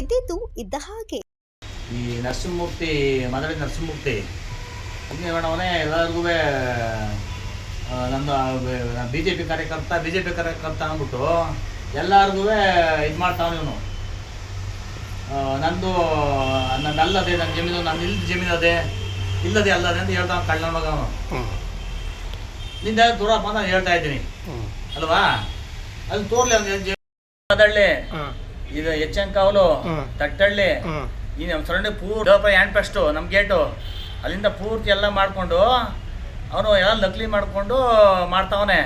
ಇದ್ದಿದ್ದು ಇದ್ದ ಹಾಗೆ. ಈ ನರಸಿಂಹಮೂರ್ತಿ ಮಾದರಿ ನರಸಿಂಹಮೂರ್ತಿ ಅವನೇ ಎಲ್ಲರಿಗೂ ನಂದು ಬಿ ಜೆ ಪಿ ಕಾರ್ಯಕರ್ತ ಅಂದ್ಬಿಟ್ಟು ಎಲ್ಲರಿಗೂ ಇದು ಮಾಡ್ತಾವ ಇವನು. ನಂದು ನನ್ನಲ್ಲದೆ ನನ್ನ ಜಮೀನು ನನ್ನ ಇಲ್ಲದ ಜಮೀನು ಇಲ್ಲದೆ ಅಲ್ಲದೆ ಅಂತ ಹೇಳ್ತಾವ ಕಳ್ಳನ ಮಗ ಅವನು. ನಿಂದ ದೂರಪ್ಪ ಅಂತ ನಾನು ಹೇಳ್ತಾ ಇದ್ದೀನಿ ಅಲ್ವಾ. ಅದು ತೋರ್ಲಿ ಅದಳ್ಳಿ ಇದು ಹೆಚ್ಚಂಕಾವಲು ತಟ್ಟಳ್ಳಿ ಈ ನಮ್ಮ ಸೊರಣ್ಯ ಪೂರ್ತಿ ಹ್ಯಾಂಡ್ ಪೆಸ್ಟು ನಮ್ಮ ಗೇಟು ಅಲ್ಲಿಂದ ಪೂರ್ತಿ ಎಲ್ಲ ಮಾಡಿಕೊಂಡು ಅವನು ಎಲ್ಲ ನಕಲಿ ಮಾಡಿಕೊಂಡು ಮಾಡ್ತಾವನೆ.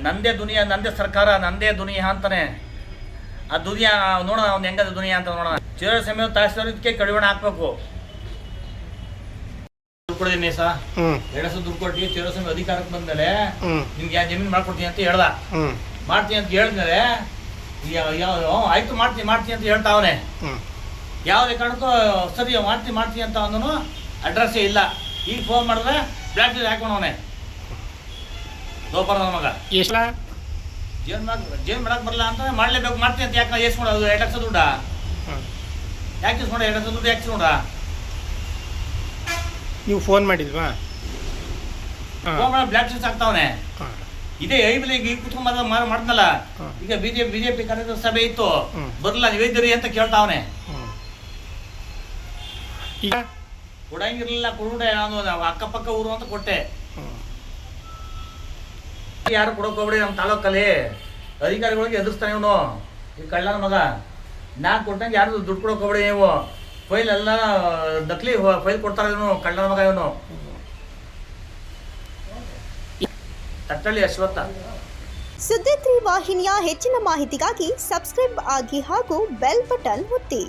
ನಂದೇ ದುನಿಯಾ, ನಂದೇ ಸರ್ಕಾರ, ನಂದೇ ದುನಿಯಾ ಅಂತಾನೆ. ಆ ದುನಿಯಾ ನೋಡೋಣ ಅವ್ನು ಹೆಂಗದ ದುನಿಯಾ ಅಂತ ನೋಡೋಣ. ಚಿರ ಸಮಯ ತಹಸೀಲ್ದಾರ್ ಇದಕ್ಕೆ ಕಡಿವಾಣ ಹಾಕ್ಬೇಕು. ದುಡ್ಡು ಕೊಡಿದೆ ಮೇಸ 2 ದುಡ್ಡು ಕೊಟ್ಟು ಚಿರ ಸಮಯ ಅಧಿಕಾರಕ್ಕೆ ಬಂದ್ಮೇಲೆ ನಿಮ್ಗೆ ಜಮೀನು ಮಾಡ್ಕೊಡ್ತೀನಿ ಅಂತ ಹೇಳ್ದ. ಮಾಡ್ತೀನಿ ಅಂತ ಹೇಳಿದ್ಮೇಲೆ ಆಯ್ತು ಮಾಡ್ತೀನಿ ಅಂತ ಹೇಳ್ತಾವನೆ. ಯಾವುದೇ ಕಾರಣಕ್ಕೂ ಸರಿ ಮಾಡ್ತೀನಿ ಅಂತ ಅವನು ಅಡ್ರೆಸ್ಸೇ ಇಲ್ಲ. ಈಗ ಫೋನ್ ಮಾಡಿದ್ರೆ ಬ್ಲ್ಯಾಕ್ ಲಿಸ್ಟ್ ಹಾಕೊಂಡವನೆ ದೋಪರ ಮಗ. ಜೇನ್ ಮಾಡಕ್ ಬರಲ್ಲ ಅಂತ ಮಾಡ್ಲೇಬೇಕು. ಮಾಡ್ತೀನಿ ಅಂತ ಯಾಕೆ ಏಸ್ಕೊಡೋದು 2 ಲಕ್ಷ ದುಡ್ಡ ಯಾಕೆ ಇಸ್ಕೊಂಡ? 2 ಲಕ್ಷ ದುಡ್ಡು ಯಾಕೆ ಇಸ್ಕೊಂಡ? ನೀವು ಫೋನ್ ಮಾಡಿಲ್ವಾ? ಫೋನ್ ಮಾಡಿ ಬ್ಲ್ಯಾಕ್ ಲಿಸ್ಟ್ ಆಗ್ತಾವನೆ. ಇದೇ ಈಗ ಕುತ್ಕೊಂಡ್ ಮಾಡ್ದಲ್ಲ. ಈಗ ಬಿಜೆಪಿ ಕಾರ್ಯಕರ್ತರ ಸಭೆ ಇತ್ತು, ಬರಲ್ಲ ನೀವಿದ್ದೀರಿ ಅಂತ ಕೇಳ್ತಾವನೆ. ಕೊಡಂಗಿರ್ಲಿಲ್ಲ, ಕೊಡುಡೆ ನಾನು ಅಕ್ಕಪಕ್ಕ ಊರು ಅಂತ ಕೊಟ್ಟೆ. ಯಾರು ಕೊಡೋಕೆ ಹೋಗ್ಬಿಡಿ ನಮ್ಮ ತಾಲೂಕಲ್ಲಿ ಅಧಿಕಾರಿಗಳಿಗೆ ಎದುರಿಸ್ತಾನೆ ಇವನು ಈ ಕಳ್ಳನ ಮಗ. ನಾ ಕೊಟ್ಟಂಗೆ ಯಾರು ದುಡ್ಡು ಕೊಡೋಕೆ ಹೋಗ್ಬಿಡಿ ನೀವು. ಫೈಲ್ ಎಲ್ಲ ನಕಲಿ ಫೈಲ್ ಕೊಡ್ತಾರೆ ಇವನು ಕಳ್ಳನ ಮಗ ಇವನು. ತಟ್ಟಳ್ಳಿ ಅಶ್ವತ್ಥ. ಸುದ್ದಿ 3 ವಾಹಿನಿಯ ಹೆಚ್ಚಿನ ಮಾಹಿತಿಗಾಗಿ ಸಬ್ಸ್ಕ್ರೈಬ್ ಆಗಿ ಹಾಗೂ ಬೆಲ್ ಬಟನ್ ಒತ್ತಿ.